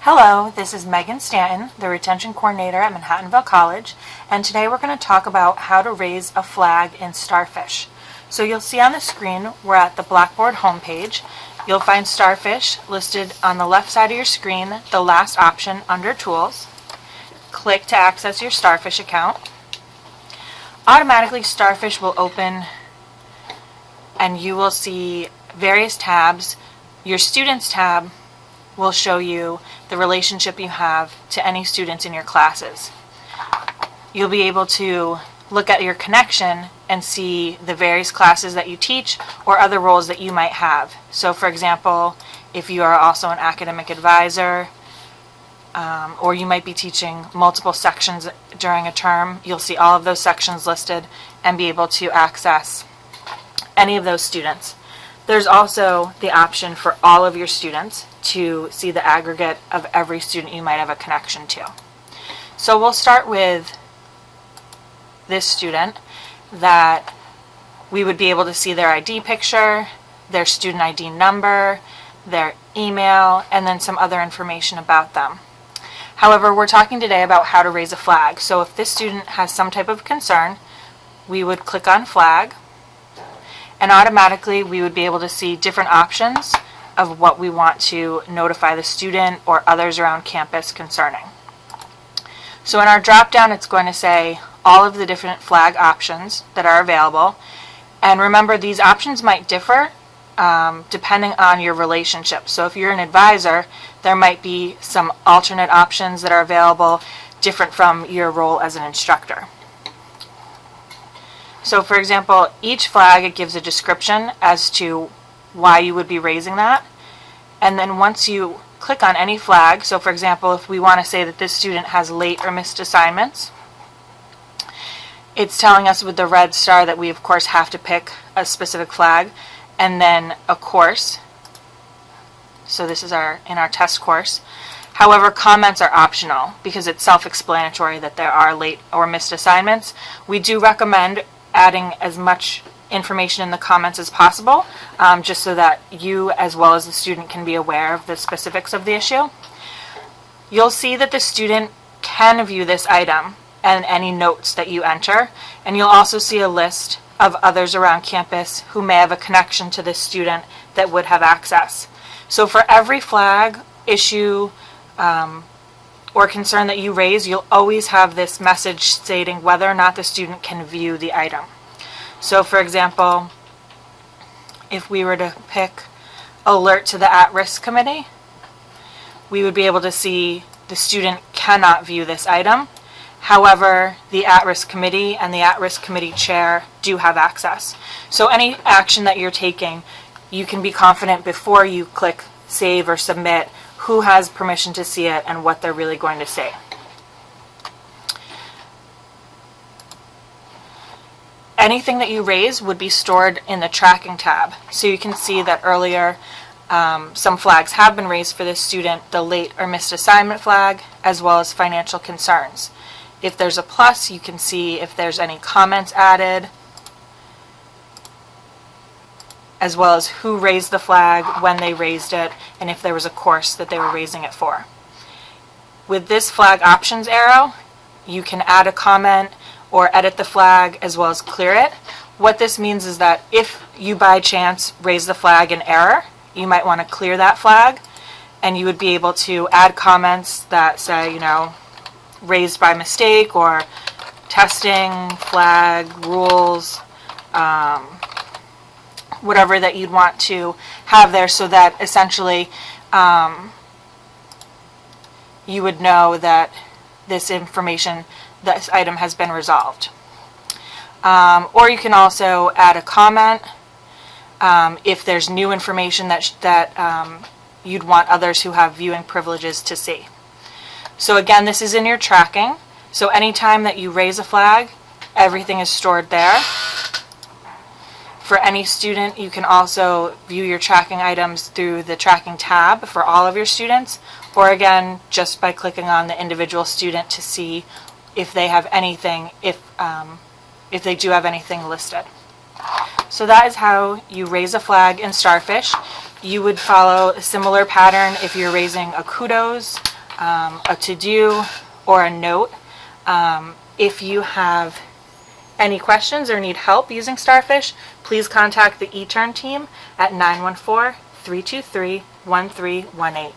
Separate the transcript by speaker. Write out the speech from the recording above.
Speaker 1: Hello, this is Megan Stanton, the Retention Coordinator at Manhattanville College, and today we're going to talk about how to raise a flag in Starfish. So you'll see on the screen, we're at the Blackboard homepage. You'll find Starfish listed on the left side of your screen, the last option under Tools. Click to access your Starfish account. Automatically, Starfish will open and you will see various tabs. Your Students tab will show you the relationship you have to any students in your classes. You'll be able to look at your connection and see the various classes that you teach or other roles that you might have. So for example, if you are also an academic advisor, or you might be teaching multiple sections during a term, you'll see all of those sections listed and be able to access any of those students. There's also the option for all of your students to see the aggregate of every student you might have a connection to. So we'll start with this student that we would be able to see their ID picture, their student ID number, their email, and then some other information about them. However, we're talking today about how to raise a flag. So if this student has some type of concern, we would click on Flag, and automatically we would be able to see different options of what we want to notify the student or others around campus concerning. So in our drop-down, it's going to say all of the different flag options that are available. And remember, these options might differ depending on your relationship. So if you're an advisor, there might be some alternate options that are available different from your role as an instructor. So for example, each flag, it gives a description as to why you would be raising that. And then once you click on any flag, so for example, if we want to say that this student has late or missed assignments, it's telling us with the red star that we of course have to pick a specific flag, and then a course. So this is in our test course. However, comments are optional because it's self-explanatory that there are late or missed assignments. We do recommend adding as much information in the comments as possible, just so that you as well as the student can be aware of the specifics of the issue. You'll see that the student can view this item and any notes that you enter, and you'll also see a list of others around campus who may have a connection to this student that would have access. So for every flag, issue, or concern that you raise, you'll always have this message stating whether or not the student can view the item. So for example, if we were to pick alert to the at-risk committee, we would be able to see the student cannot view this item. However, the at-risk committee and the at-risk committee chair do have access. So any action that you're taking, you can be confident before you click save or submit who has permission to see it and what they're really going to say. Anything that you raise would be stored in the tracking tab. So you can see that earlier some flags have been raised for this student, the late or missed assignment flag, as well as financial concerns. If there's a plus, you can see if there's any comments added, as well as who raised the flag, when they raised it, and if there was a course that they were raising it for. With this flag options arrow, you can add a comment or edit the flag as well as clear it. What this means is that if you by chance raise the flag in error, you might want to clear that flag, and you would be able to add comments that say, raised by mistake, or testing, flag, rules, whatever that you'd want to have there, so that essentially you would know that this information, this item has been resolved. Or you can also add a comment if there's new information that you'd want others who have viewing privileges to see. So again, this is in your tracking. So anytime that you raise a flag, everything is stored there. For any student, you can also view your tracking items through the tracking tab for all of your students, or again, just by clicking on the individual student to see if they have anything, if they do have anything listed. So that is how you raise a flag in Starfish. You would follow a similar pattern if you're raising a kudos, a to-do, or a note. If you have any questions or need help using Starfish, please contact the eTurn team at 914-323-1318.